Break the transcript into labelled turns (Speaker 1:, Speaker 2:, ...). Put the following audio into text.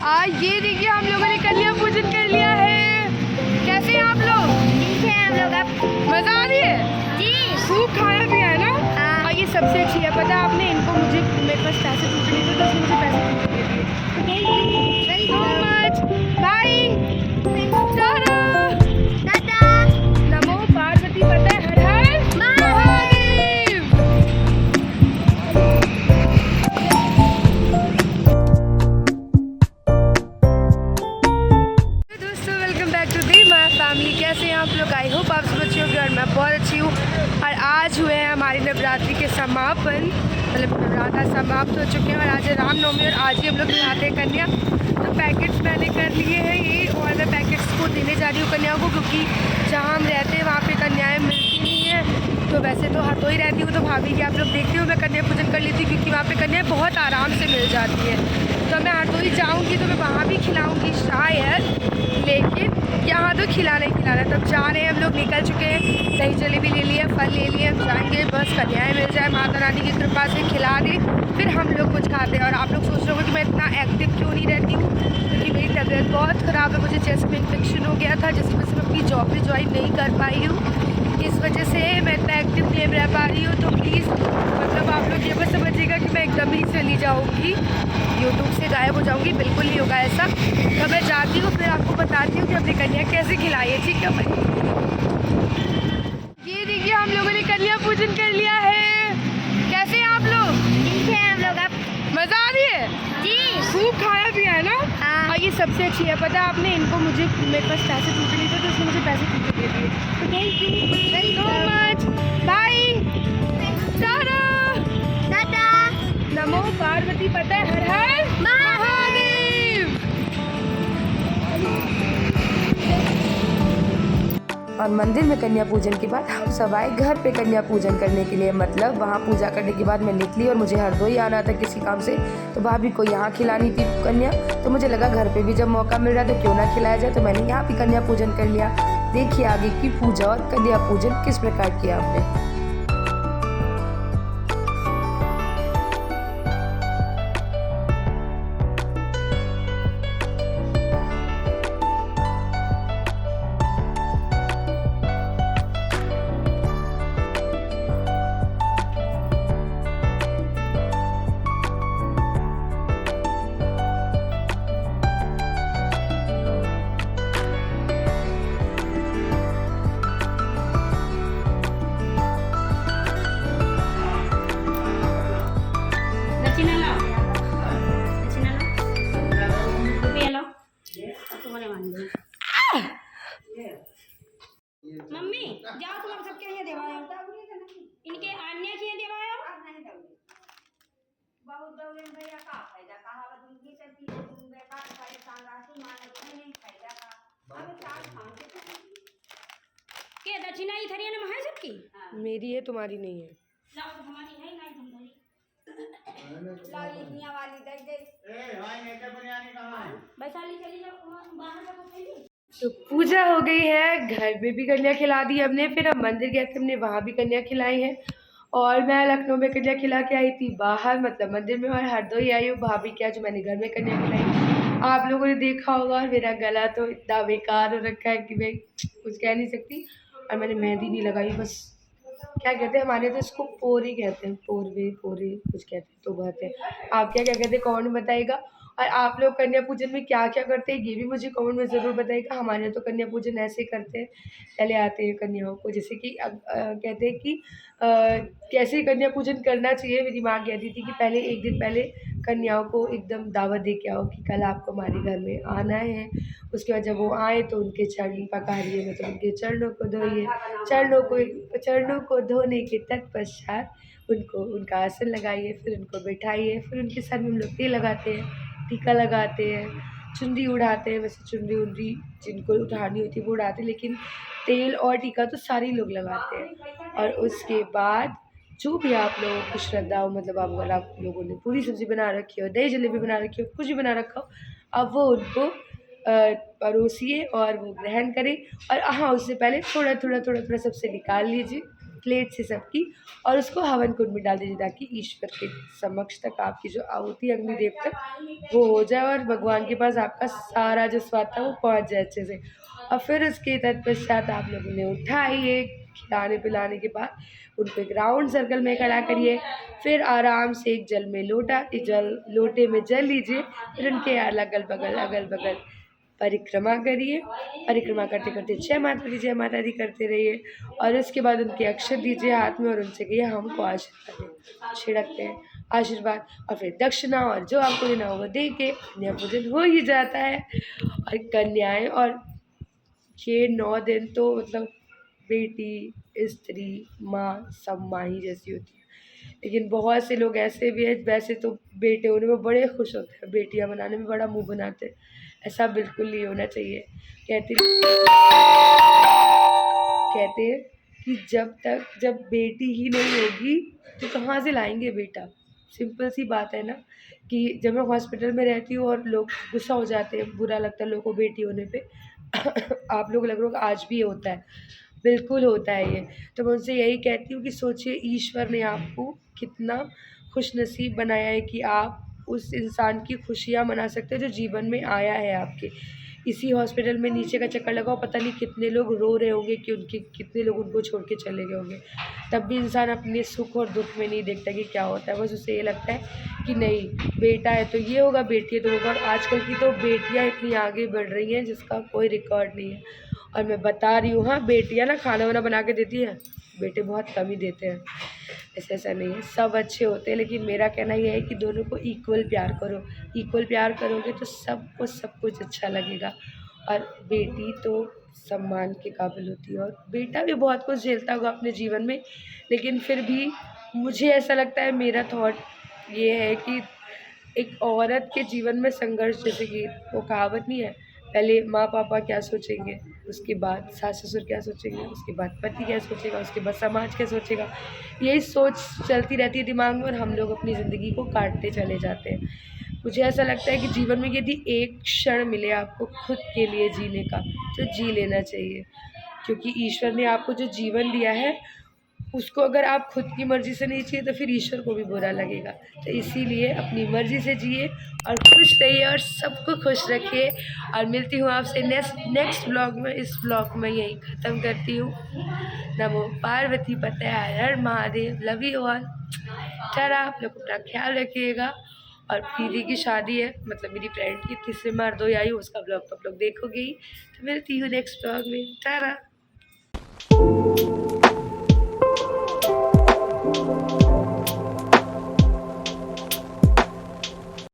Speaker 1: ये देखिए हम लोगों ने कन्या पूजन कर लिया है। कैसे हैं आप लोग?
Speaker 2: ठीक है हम लोग। अब
Speaker 1: मजा आ रही है
Speaker 2: जी
Speaker 1: खूब खाया पिया है ना।
Speaker 2: हाँ।
Speaker 1: और ये सबसे अच्छी है, पता है आपने, इनको मुझे मेरे पास पैसे टूटे नहीं थे तो उसने मुझे पैसे टूटे दे दिए। Thank you so much. Bye tata.
Speaker 2: Tata.
Speaker 1: नमो पार्वती पते हर हर महादेव। दोस्तों welcome back to the my family. कैसे हैं आप लोग? आई होप आप सब अच्छे होंगे और मैं बहुत अच्छी हूँ। और आज हुए हैं हमारी नवरात्रि के समापन, मतलब नवरात्र समाप्त हो चुके हैं और आज है रामनवमी और आज ही हम लोग खिलाते हैं कन्या। तो पैकेट्स मैंने कर लिए हैं ये, और मैं पैकेट्स को देने जा रही हूँ कन्याओं को, क्योंकि जहाँ हम रहते हैं वहाँ पे कन्याएँ मिलती नहीं हैं। तो वैसे तो हाथों ही रहती हूँ, तो भाभी की आप लोग देखते हो मैं कन्या पूजन कर ली थी, क्योंकि वहाँ पे कन्या बहुत आराम से मिल जाती है। तो मैं हाथों ही जाऊँगी तो मैं वहाँ भी खिलाऊँगी शायद, लेकिन यहाँ तो खिलाना ही खिलाना। तब जा रहे हैं हम लोग, निकल चुके हैं, दही जलेबी ले लिए, फल ले लिए, हम जाएंगे, बस कन्याएँ मिल जाए, माता रानी की कृपा से खिला दे, फिर हम लोग कुछ खाते हैं। और आप लोग सोच रहे हो कि मैं इतना एक्टिव क्यों नहीं रहती हूँ, क्योंकि मेरी तबीयत बहुत ख़राब है, मुझे चेस्ट में इन्फेक्शन हो गया था, जिसकी वजह से मैं अपनी जॉब भी ज्वाइन नहीं कर पाई हूँ। इस वजह से मैं इतना एक्टिव नहीं रह पा रही हूँ। तो प्लीज़ मतलब आप लोग ये बस समझिएगा कि मैं एकदम ही चली जाऊँगी, यूट्यूब से गायब हो जाऊँगी, बिल्कुल नहीं होगा ऐसा। तो मैं जाती हूँ, फिर आपको बताती हूँ कि अपनी कन्या कैसे खिलाई है, ठीक है भाई। ये देखिए हम लोगों ने कन्या पूजन कर लिया है। कैसे हैं आप लोग?
Speaker 2: ठीक है हम लोग। अब
Speaker 1: मज़ा आ रही है
Speaker 2: जी
Speaker 1: खूब खाया पिया है ना।
Speaker 2: हाँ।
Speaker 1: और ये सबसे अच्छी है, पता है आपने, इनको मुझे मेरे पास पैसे टूटे नहीं थे तो उसने मुझे पैसे टूटे दे दिए। तो thank you so much. Bye tata.
Speaker 2: Tata.
Speaker 1: नमो पार्वती पते हर हर महादेव। और मंदिर में कन्या पूजन के बाद हम सब आए घर पे कन्या पूजन करने के लिए। मतलब वहाँ पूजा करने के बाद मैं निकली और मुझे हरदोई आना था किसी काम से, तो भाभी को यहाँ खिलानी थी कन्या। तो मुझे लगा घर पे भी जब मौका मिल रहा है तो क्यों ना खिलाया जाए, तो मैंने यहाँ भी कन्या पूजन कर लिया। देखिए आगे की पूजा और कन्या पूजन किस प्रकार किया आपने।
Speaker 2: मम्मी जाओ तुम अब सबके लिए देवाओ, इनके अन्य के देवाओ। बहुत दौड़े भैया का फायदा कहावत उनकी चलती है, तुम बेकार परेशान रहती माने तुम्हें नहीं फायदा का। अब साल खाते के दक्षिणा ही थरी ना है सबकी।
Speaker 1: मेरी है तुम्हारी नहीं है।
Speaker 2: लाओ तो हमारी है नहीं, तुम धरी लाओ लिखनिया वाली दे दे। ए भाई नेके बिरयानी कहां है? वैशाली चली जाओ बाहर जाओ पहले।
Speaker 1: तो पूजा हो गई है, घर में भी कन्या खिला दी हमने, फिर हम मंदिर गए थे, हमने वहाँ भी कन्या खिलाई है। और मैं लखनऊ में कन्या खिला के आई थी बाहर, मतलब मंदिर में, और हरदोई आई हूँ भाभी क्या, जो मैंने घर में कन्या खिलाई। आप लोगों ने देखा होगा, और मेरा गला तो इतना बेकार हो रखा है कि मैं कुछ कह नहीं सकती। और मैंने मेहंदी नहीं लगाई, बस क्या कहते हैं हमारे तो इसको पोरे कहते हैं, पोरवे पोरे कुछ कहते हैं, तो बहुत है। आप क्या क्या कहते हैं कमेंट में बताइएगा। और आप लोग कन्या पूजन में क्या क्या करते हैं ये भी मुझे कमेंट में ज़रूर बताइएगा। हमारे यहाँ तो कन्या पूजन ऐसे करते हैं, पहले आते हैं कन्याओं को, जैसे कि कहते हैं कि कैसे कन्या पूजन करना चाहिए। मेरी माँ कहती थी कि पहले एक दिन पहले कन्याओं को एकदम दावत दे के आओ कि कल आपको हमारे घर में आना है। उसके बाद जब वो आए तो उनके चरण पखारिए, मतलब उनके चरणों को धोइए, चरणों को धोने के तत्पश्चात उनको उनका आसन लगाइए, फिर उनको बैठाइए, फिर उनके सर में हम लोग तेल लगाते हैं, टीका लगाते हैं, चुनरी उड़ाते हैं। वैसे चुनरी उनरी जिनको उठानी होती है वो उड़ाते हैं, लेकिन तेल और टीका तो सारे लोग लगाते हैं। और उसके बाद जो भी आप लोगों की श्रद्धा हो, मतलब अगर आप लोगों ने पूरी सब्ज़ी बना रखी हो, दही जलेबी बना रखी हो, कुछ भी बना रखा हो, अब वो उनको परोसिए और वो ग्रहण करें। और हाँ, उससे पहले थोड़ा थोड़ा सबसे निकाल लीजिए, प्लेट से सबकी और उसको हवन कुंड में डाल दीजिए ताकि ईश्वर के समक्ष तक आपकी जो आहुति अग्निदेव तक वो हो जाए और भगवान के पास आपका सारा जो स्वाद था वो पहुंच जाए अच्छे से। और फिर उसके तत्पश्चात आप लोग उन्हें उठाइए, खिलाने पिलाने के बाद उनको एक राउंड सर्कल में खड़ा करिए। फिर आराम से एक जल में लोटे में जल लीजिए। फिर उनके अगल बगल परिक्रमा करिए। परिक्रमा करते करते जय माता दी करते रहिए और उसके बाद उनके अक्षत दीजिए हाथ में और उनसे कहिए हमको आशीर्वाद दें। छिड़कते हैं आशीर्वाद और फिर दक्षिणा और जो आपको देना हो वो दे के कन्या पूजन हो ही जाता है। और कन्याएं और ये 9 दिन तो मतलब बेटी, स्त्री, माँ सब माँ ही जैसी होती है। लेकिन बहुत से लोग ऐसे भी हैं, वैसे तो बेटे होने में बड़े खुश होते हैं, बेटियां बनाने में बड़ा मुंह बनाते हैं। ऐसा बिल्कुल नहीं होना चाहिए। कहते हैं कि जब बेटी ही नहीं होगी तो कहाँ से लाएंगे बेटा। सिंपल सी बात है ना कि जब मैं हॉस्पिटल में रहती हूँ और लोग गुस्सा हो जाते हैं, बुरा लगता है लोगों को बेटी होने पे आप लोग लग रहे हो आज भी ये होता है, बिल्कुल होता है ये। तो मैं उनसे यही कहती हूँ कि सोचिए ईश्वर ने आपको कितना खुशनसीब बनाया है कि आप उस इंसान की खुशियाँ मना सकते हो जो जीवन में आया है आपके। इसी हॉस्पिटल में नीचे का चक्कर लगाओ, पता नहीं कितने लोग रो रहे होंगे कि उनके कितने लोग उनको छोड़ के चले गए होंगे। तब भी इंसान अपने सुख और दुख में नहीं देखता कि क्या होता है, बस उसे ये लगता है कि नहीं बेटा है तो ये होगा, बेटी है तो होगा। और आजकल की तो बेटियां इतनी आगे बढ़ रही हैं जिसका कोई रिकॉर्ड नहीं है। और मैं बता रही हूँ, हाँ बेटियां ना खाना वाना बना के देती हैं, बेटे बहुत कम ही देते हैं। ऐसा नहीं है, सब अच्छे होते हैं, लेकिन मेरा कहना यह है कि दोनों को इक्वल प्यार करो। इक्वल प्यार करोगे तो सबको सब कुछ अच्छा लगेगा। और बेटी तो सम्मान के काबिल होती है और बेटा भी बहुत कुछ झेलता होगा अपने जीवन में, लेकिन फिर भी मुझे ऐसा लगता है, मेरा थॉट ये है कि एक औरत के जीवन में संघर्ष, जैसे कि वो कहावत नहीं है, पहले माँ पापा क्या सोचेंगे, उसके बाद सास ससुर क्या सोचेंगे, उसके बाद पति क्या सोचेगा, उसके बाद समाज क्या सोचेगा। यही सोच चलती रहती है दिमाग में और हम लोग अपनी ज़िंदगी को काटते चले जाते हैं। मुझे ऐसा लगता है कि जीवन में यदि एक क्षण मिले आपको खुद के लिए जीने का तो जी लेना चाहिए, क्योंकि ईश्वर ने आपको जो जीवन दिया है उसको अगर आप खुद की मर्ज़ी से नहीं जिए तो फिर ईश्वर को भी बुरा लगेगा। तो इसीलिए अपनी मर्ज़ी से जिए और खुश रहिए और सबको खुश रखिए। और मिलती हूँ आपसे नेक्स्ट व्लॉग में। इस व्लॉग में यहीं ख़त्म करती हूँ। नमो पार्वती पते हर हर Mahadev, love you all. Tata. आप लोग अपना ख्याल रखिएगा। और दीदी की शादी है, मतलब मेरी फ्रेंड की, 3 मार्च आई, उसका ब्लॉग तो आप लोग देखोगे ही। तो मिलती हूँ नेक्स्ट ब्लॉग में। टाटा।